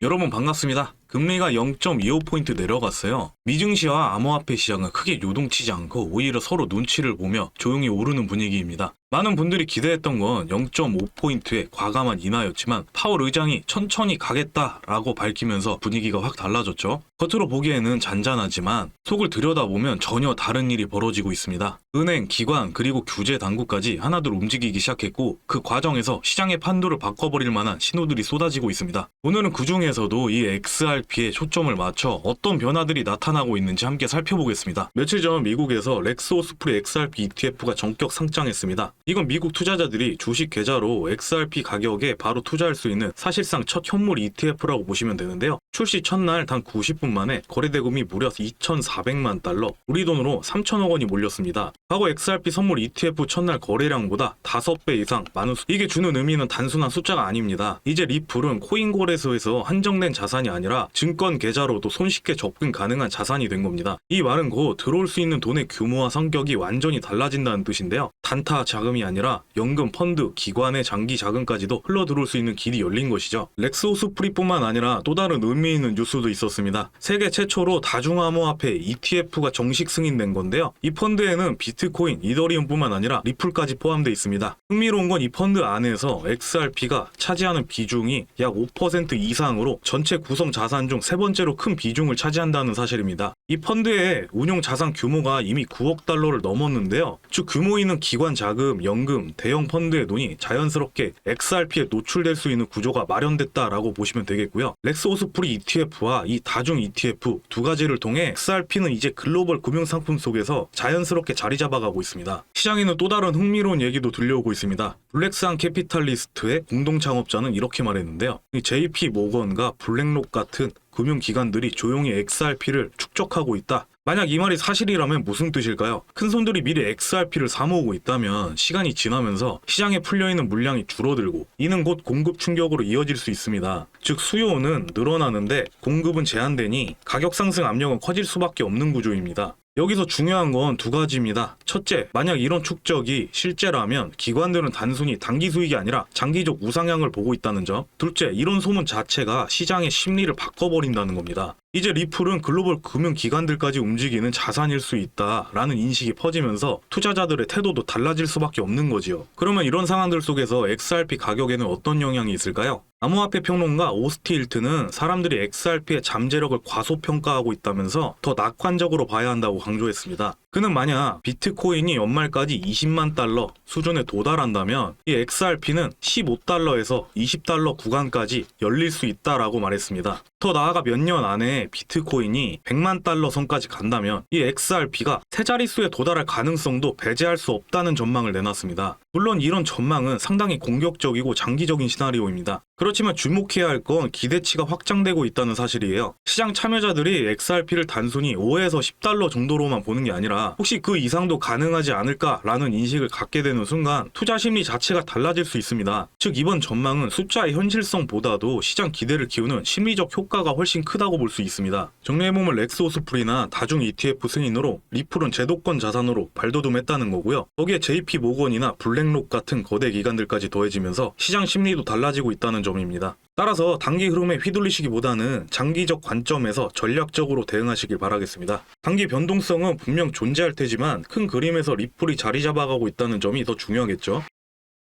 여러분 반갑습니다. 금리가 0.25포인트 내려갔어요. 미증시와 암호화폐 시장은 크게 요동치지 않고 오히려 서로 눈치를 보며 조용히 오르는 분위기입니다. 많은 분들이 기대했던 건 0.5포인트의 과감한 인하였지만 파월 의장이 천천히 가겠다라고 밝히면서 분위기가 확 달라졌죠. 겉으로 보기에는 잔잔하지만 속을 들여다보면 전혀 다른 일이 벌어지고 있습니다. 은행, 기관, 그리고 규제 당국까지 하나둘 움직이기 시작했고 그 과정에서 시장의 판도를 바꿔버릴 만한 신호들이 쏟아지고 있습니다. 오늘은 그 중에서도 이 XRP에 초점을 맞춰 어떤 변화들이 나타나고 있는지 함께 살펴보겠습니다. 며칠 전 미국에서 렉스오스프리 XRP ETF가 전격 상장했습니다. 이건 미국 투자자들이 주식 계좌로 XRP 가격에 바로 투자할 수 있는 사실상 첫 현물 ETF라고 보시면 되는데요. 출시 첫날 단 90분 만에 거래 대금이 무려 2,400만 달러, 우리 돈으로 3천억 원이 몰렸습니다. 과거 XRP 선물 ETF 첫날 거래량보다 5배 이상 많은 이게 주는 의미는 단순한 숫자가 아닙니다. 이제 리플은 코인 거래소에서 한정된 자산이 아니라 증권 계좌로도 손쉽게 접근 가능한 자산이 된 겁니다. 이 말은 곧 들어올 수 있는 돈의 규모와 성격이 완전히 달라진다는 뜻인데요. 단타 자금이 아니라 연금, 펀드, 기관의 장기 자금까지도 흘러들어올 수 있는 길이 열린 것이죠. 렉스오스프리뿐만 아니라 또 다른 의미 있는 뉴스도 있었습니다. 세계 최초로 다중암호화폐 ETF가 정식 승인된 건데요. 이 펀드에는 비트코인, 이더리움뿐만 아니라 리플까지 포함되어 있습니다. 흥미로운 건 이 펀드 안에서 XRP가 차지하는 비중이 약 5% 이상으로 전체 구성 자산 중 세 번째로 큰 비중을 차지한다는 사실입니다. 이 펀드의 운용 자산 규모가 이미 9억 달러를 넘었는데요. 즉 규모 있는 기관 자금, 연금, 대형 펀드의 돈이 자연스럽게 XRP에 노출될 수 있는 구조가 마련됐다라고 보시면 되겠고요. 렉스오스프리 ETF와 이 다중 ETF 두 가지를 통해 XRP는 이제 글로벌 금융상품 속에서 자연스럽게 자리 잡아가고 있습니다. 시장에는 또 다른 흥미로운 얘기도 들려오고 있습니다. 블랙스완 캐피탈리스트의 공동 창업자는 이렇게 말했는데요. JP 모건과 블랙록 같은 금융기관들이 조용히 XRP를 축적하고 있다. 만약 이 말이 사실이라면 무슨 뜻일까요? 큰손들이 미리 XRP를 사모으고 있다면 시간이 지나면서 시장에 풀려있는 물량이 줄어들고 이는 곧 공급 충격으로 이어질 수 있습니다. 즉 수요는 늘어나는데 공급은 제한되니 가격 상승 압력은 커질 수밖에 없는 구조입니다. 여기서 중요한 건 두 가지입니다. 첫째, 만약 이런 축적이 실제라면 기관들은 단순히 단기 수익이 아니라 장기적 우상향을 보고 있다는 점. 둘째, 이런 소문 자체가 시장의 심리를 바꿔버린다는 겁니다. 이제 리플은 글로벌 금융기관들까지 움직이는 자산일 수 있다라는 인식이 퍼지면서 투자자들의 태도도 달라질 수밖에 없는 거지요. 그러면 이런 상황들 속에서 XRP 가격에는 어떤 영향이 있을까요? 암호화폐 평론가 오스티 힐트는 사람들이 XRP의 잠재력을 과소평가하고 있다면서 더 낙관적으로 봐야 한다고 강조했습니다. 그는 만약 비트코인이 연말까지 20만 달러 수준에 도달한다면 이 XRP는 15달러에서 20달러 구간까지 열릴 수 있다라고 말했습니다. 더 나아가 몇 년 안에 비트코인이 100만 달러 선까지 간다면 이 XRP가 세 자릿수에 도달할 가능성도 배제할 수 없다는 전망을 내놨습니다. 물론 이런 전망은 상당히 공격적이고 장기적인 시나리오입니다. 그렇지만 주목해야 할 건 기대치가 확장되고 있다는 사실이에요. 시장 참여자들이 XRP를 단순히 5에서 10달러 정도로만 보는 게 아니라 혹시 그 이상도 가능하지 않을까라는 인식을 갖게 되는 순간 투자 심리 자체가 달라질 수 있습니다. 즉 이번 전망은 숫자의 현실성보다도 시장 기대를 키우는 심리적 효과가 훨씬 크다고 볼 수 있습니다. 정리해보면 렉스오스프리나 다중 ETF 승인으로 리플은 제도권 자산으로 발돋움했다는 거고요. 거기에 JP 모건이나 블랙록 같은 거대 기관들까지 더해지면서 시장 심리도 달라지고 있다는 점입니다. 따라서 단기 흐름에 휘둘리시기보다는 장기적 관점에서 전략적으로 대응하시길 바라겠습니다. 단기 변동성은 분명 존재할 테지만 큰 그림에서 리플이 자리 잡아가고 있다는 점이 더 중요하겠죠.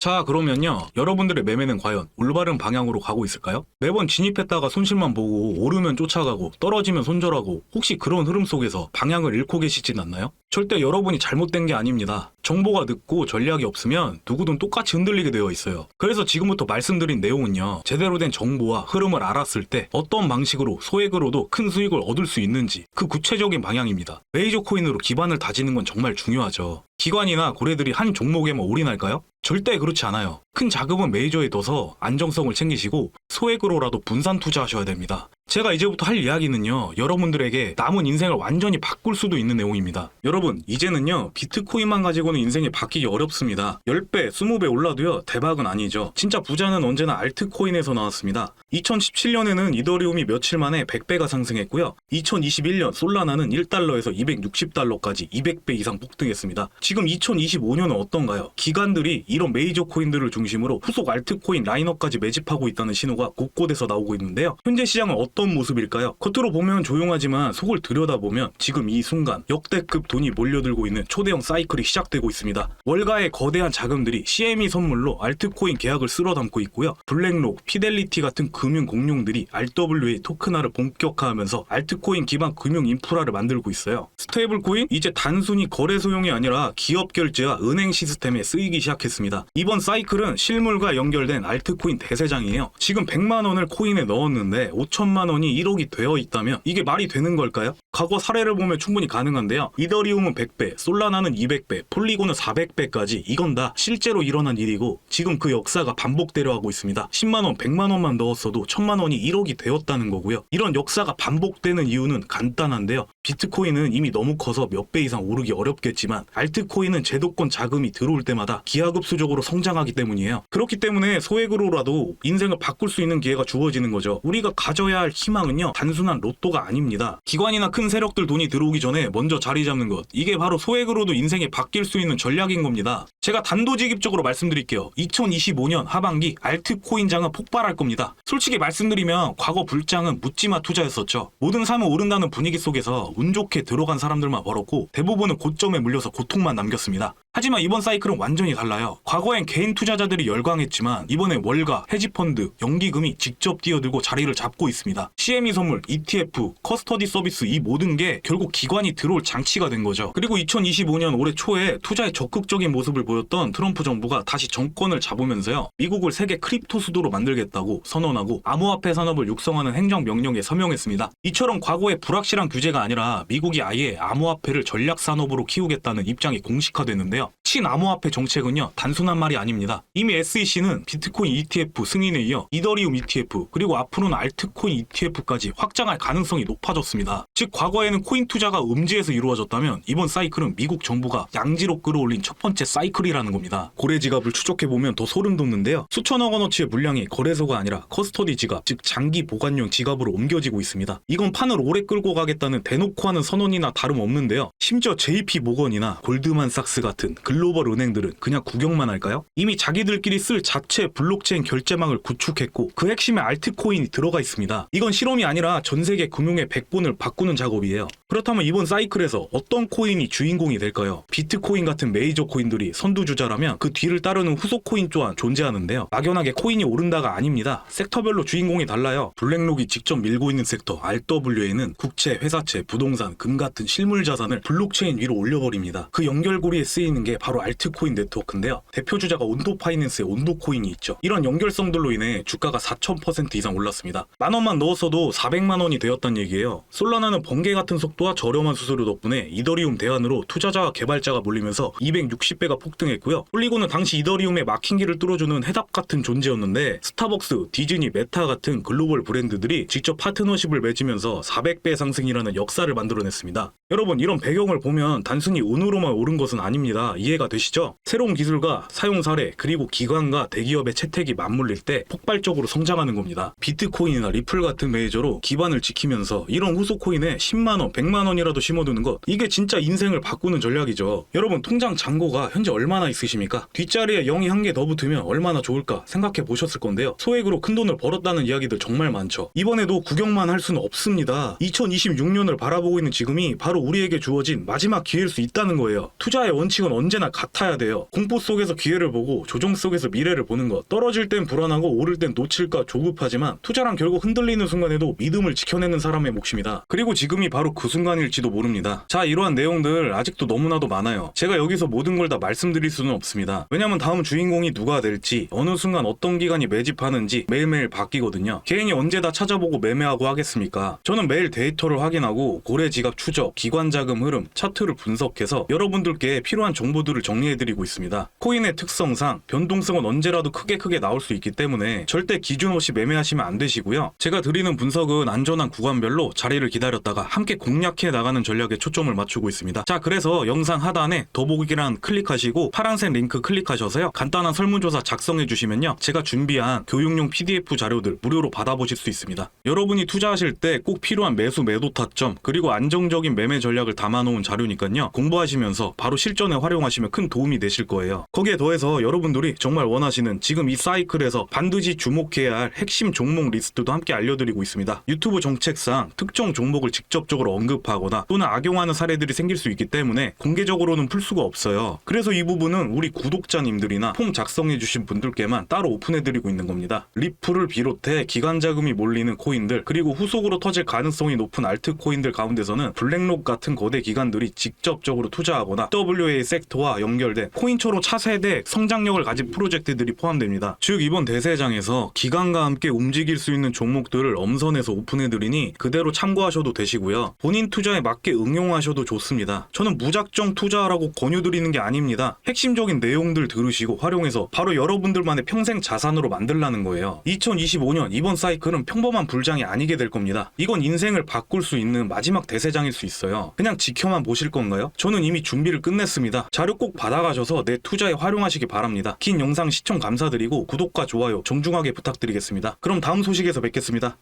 자, 그러면요. 여러분들의 매매는 과연 올바른 방향으로 가고 있을까요? 매번 진입했다가 손실만 보고 오르면 쫓아가고 떨어지면 손절하고 혹시 그런 흐름 속에서 방향을 잃고 계시진 않나요? 절대 여러분이 잘못된 게 아닙니다. 정보가 늦고 전략이 없으면 누구든 똑같이 흔들리게 되어 있어요. 그래서 지금부터 말씀드린 내용은요. 제대로 된 정보와 흐름을 알았을 때 어떤 방식으로 소액으로도 큰 수익을 얻을 수 있는지 그 구체적인 방향입니다. 메이저 코인으로 기반을 다지는 건 정말 중요하죠. 기관이나 고래들이 한 종목에만 올인할까요? 절대 그렇지 않아요. 큰 자금은 메이저에 넣어서 안정성을 챙기시고 소액으로라도 분산 투자하셔야 됩니다. 제가 이제부터 할 이야기는요. 여러분들에게 남은 인생을 완전히 바꿀 수도 있는 내용입니다. 여러분, 이제는요. 비트코인만 가지고는 인생이 바뀌기 어렵습니다. 10배, 20배 올라도요. 대박은 아니죠. 진짜 부자는 언제나 알트코인에서 나왔습니다. 2017년에는 이더리움이 며칠 만에 100배가 상승했고요. 2021년 솔라나는 1달러에서 260달러까지 200배 이상 폭등했습니다. 지금 2025년은 어떤가요? 기관들이 이런 메이저 코인들을 중심으로 후속 알트코인 라인업까지 매집하고 있다는 신호가 곳곳에서 나오고 있는데요. 현재 시장은 어떤 모습일까요? 겉으로 보면 조용하지만 속을 들여다보면 지금 이 순간 역대급 돈이 몰려들고 있는 초대형 사이클이 시작되고 있습니다. 월가의 거대한 자금들이 CME 선물로 알트코인 계약을 쓸어 담고 있고요. 블랙록, 피델리티 같은 금융 공룡들이 RWA 토큰화를 본격화하면서 알트코인 기반 금융 인프라를 만들고 있어요. 스테이블 코인? 이제 단순히 거래 소용이 아니라 기업 결제와 은행 시스템에 쓰이기 시작했습니다. 이번 사이클은 실물과 연결된 알트코인 대세장이에요. 지금 100만 원을 코인에 넣었는데 5천만 원이 1억이 되어 있다면 이게 말이 되는 걸까요? 과거 사례를 보면 충분히 가능한데요. 이더리움은 100배, 솔라나는 200배, 폴리곤은 400배까지 이건 다 실제로 일어난 일이고 지금 그 역사가 반복되려 하고 있습니다. 10만 원, 100만 원만 넣었어도 1000만 원이 1억이 되었다는 거고요. 이런 역사가 반복되는 이유는 간단한데요. 비트코인은 이미 너무 커서 몇 배 이상 오르기 어렵겠지만 알트코인은 제도권 자금이 들어올 때마다 기하급수적으로 성장하기 때문이에요. 그렇기 때문에 소액으로라도 인생을 바꿀 수 있는 기회가 주어지는 거죠. 우리가 가져야 할 희망은요, 단순한 로또가 아닙니다. 기관이나 큰 세력들 돈이 들어오기 전에 먼저 자리 잡는 것, 이게 바로 소액으로도 인생이 바뀔 수 있는 전략인 겁니다. 제가 단도직입적으로 말씀드릴게요. 2025년 하반기 알트코인장은 폭발할 겁니다. 솔직히 말씀드리면 과거 불장은 묻지마 투자였었죠. 모든 사면 오른다는 분위기 속에서 운 좋게 들어간 사람들만 벌었고 대부분은 고점에 물려서 고통만 남겼습니다. 하지만 이번 사이클은 완전히 달라요. 과거엔 개인 투자자들이 열광했지만 이번에 월가, 헤지펀드, 연기금이 직접 뛰어들고 자리를 잡고 있습니다. CME 선물, ETF, 커스터디 서비스 이 모든 게 결국 기관이 들어올 장치가 된 거죠. 그리고 2025년 올해 초에 투자에 적극적인 모습을 보였던 트럼프 정부가 다시 정권을 잡으면서요. 미국을 세계 크립토 수도로 만들겠다고 선언하고 암호화폐 산업을 육성하는 행정명령에 서명했습니다. 이처럼 과거의 불확실한 규제가 아니라 미국이 아예 암호화폐를 전략 산업으로 키우겠다는 입장이 공식화됐는데요. 친암호화폐 정책은요, 단순한 말이 아닙니다. 이미 SEC는 비트코인 ETF 승인에 이어 이더리움 ETF 그리고 앞으로는 알트코인 ETF까지 확장할 가능성이 높아졌습니다. 즉 과거에는 코인 투자가 음지에서 이루어졌다면 이번 사이클은 미국 정부가 양지로 끌어올린 첫 번째 사이클이라는 겁니다. 고래 지갑을 추적해보면 더 소름 돋는데요. 수천억 원어치의 물량이 거래소가 아니라 커스터디 지갑, 즉 장기 보관용 지갑으로 옮겨지고 있습니다. 이건 판을 오래 끌고 가겠다는 대놓고 하는 선언이나 다름없는데요. 심지어 JP 모건이나 골드만삭스 같은 글로벌 은행들은 그냥 구경만 할까요? 이미 자기들끼리 쓸 자체 블록체인 결제망을 구축했고 그 핵심에 알트코인이 들어가 있습니다. 이건 실험이 아니라 전 세계 금융의 백본을 바꾸는 작업이에요. 그렇다면 이번 사이클에서 어떤 코인이 주인공이 될까요? 비트코인 같은 메이저 코인들이 선두주자라면 그 뒤를 따르는 후속 코인 또한 존재하는데요. 막연하게 코인이 오른다가 아닙니다. 섹터별로 주인공이 달라요. 블랙록이 직접 밀고 있는 섹터 RWA는 국채, 회사채, 부동산, 금 같은 실물 자산을 블록체인 위로 올려버립니다. 그 연결고리에 쓰이는 게 바로 알트코인 네트워크인데요. 대표 주자가 온도 파이낸스의 온도 코인이 있죠. 이런 연결성들로 인해 주가가 4000% 이상 올랐습니다. 만 원만 넣었어도 400만 원이 되었단 얘기예요. 솔라나는 번개 같은 속도와 저렴한 수수료 덕분에 이더리움 대안으로 투자자와 개발자가 몰리면서 260배가 폭등했고요. 폴리곤은 당시 이더리움의 막힌 길을 뚫어주는 해답 같은 존재였는데 스타벅스, 디즈니, 메타 같은 글로벌 브랜드들이 직접 파트너십을 맺으면서 400배 상승이라는 역사를 만들어냈습니다. 여러분, 이런 배경을 보면 단순히 운으로만 오른 것은 아닙니다. 이해가 되시죠? 새로운 기술과 사용 사례 그리고 기관과 대기업의 채택이 맞물릴 때 폭발적으로 성장하는 겁니다. 비트코인이나 리플 같은 메이저로 기반을 지키면서 이런 후속 코인에 10만원, 100만원이라도 심어두는 것, 이게 진짜 인생을 바꾸는 전략이죠. 여러분, 통장 잔고가 현재 얼마나 있으십니까? 뒷자리에 0이 한 개 더 붙으면 얼마나 좋을까 생각해 보셨을 건데요. 소액으로 큰 돈을 벌었다는 이야기들 정말 많죠. 이번에도 구경만 할 수는 없습니다. 2026년을 바라보고 있는 지금이 바로 우리에게 주어진 마지막 기회일 수 있다는 거예요. 투자의 원칙은 언제나 같아야 돼요. 공포 속에서 기회를 보고 조정 속에서 미래를 보는 것. 떨어질 땐 불안하고 오를 땐 놓칠까 조급하지만 투자란 결국 흔들리는 순간에도 믿음을 지켜내는 사람의 몫입니다. 그리고 지금이 바로 그 순간일지도 모릅니다. 자, 이러한 내용들 아직도 너무나도 많아요. 제가 여기서 모든 걸 다 말씀드릴 수는 없습니다. 왜냐면 다음 주인공이 누가 될지, 어느 순간 어떤 기관이 매집하는지 매일매일 바뀌거든요. 개인이 언제 다 찾아보고 매매하고 하겠습니까? 저는 매일 데이터를 확인하고 고래 지갑 추적, 기관 자금 흐름, 차트를 분석해서 여러분들께 필요한 정보들을 정보들을 정리해드리고 있습니다. 코인의 특성상 변동성은 언제라도 크게 나올 수 있기 때문에 절대 기준 없이 매매하시면 안 되시고요. 제가 드리는 분석은 안전한 구간별로 자리를 기다렸다가 함께 공략해 나가는 전략에 초점을 맞추고 있습니다. 자, 그래서 영상 하단에 더보기란 클릭하시고 파란색 링크 클릭하셔서요. 간단한 설문조사 작성해 주시면요. 제가 준비한 교육용 PDF 자료들 무료로 받아보실 수 있습니다. 여러분이 투자하실 때 꼭 필요한 매수 매도 타점 그리고 안정적인 매매 전략을 담아놓은 자료니까요. 공부하시면서 바로 실전에 활용하시면 큰 도움이 되실 거예요. 거기에 더해서 여러분들이 정말 원하시는 지금 이 사이클에서 반드시 주목해야 할 핵심 종목 리스트도 함께 알려드리고 있습니다. 유튜브 정책상 특정 종목을 직접적으로 언급하거나 또는 악용하는 사례들이 생길 수 있기 때문에 공개적으로는 풀 수가 없어요. 그래서 이 부분은 우리 구독자님들이나 폼 작성해주신 분들께만 따로 오픈해드리고 있는 겁니다. 리플을 비롯해 기관 자금이 몰리는 코인들 그리고 후속으로 터질 가능성이 높은 알트 코인들 가운데서는 블랙록 같은 거대 기관들이 직접적으로 투자하거나 WA 섹터와 연결된 코인처로 차세대 성장력을 가진 프로젝트들이 포함됩니다. 즉 이번 대세장에서 기관과 함께 움직일 수 있는 종목들을 엄선해서 오픈해드리니 그대로 참고하셔도 되시고요. 본인 투자에 맞게 응용하셔도 좋습니다. 저는 무작정 투자하라고 권유드리는 게 아닙니다. 핵심적인 내용들 들으시고 활용해서 바로 여러분들만의 평생 자산으로 만들라는 거예요. 2025년 이번 사이클은 평범한 불장이 아니게 될 겁니다. 이건 인생을 바꿀 수 있는 마지막 대세장일 수 있어요. 그냥 지켜만 보실 건가요? 저는 이미 준비를 끝냈습니다. 자료 꼭 받아가셔서 내 투자에 활용하시기 바랍니다. 긴 영상 시청 감사드리고 구독과 좋아요 정중하게 부탁드리겠습니다. 그럼 다음 소식에서 뵙겠습니다.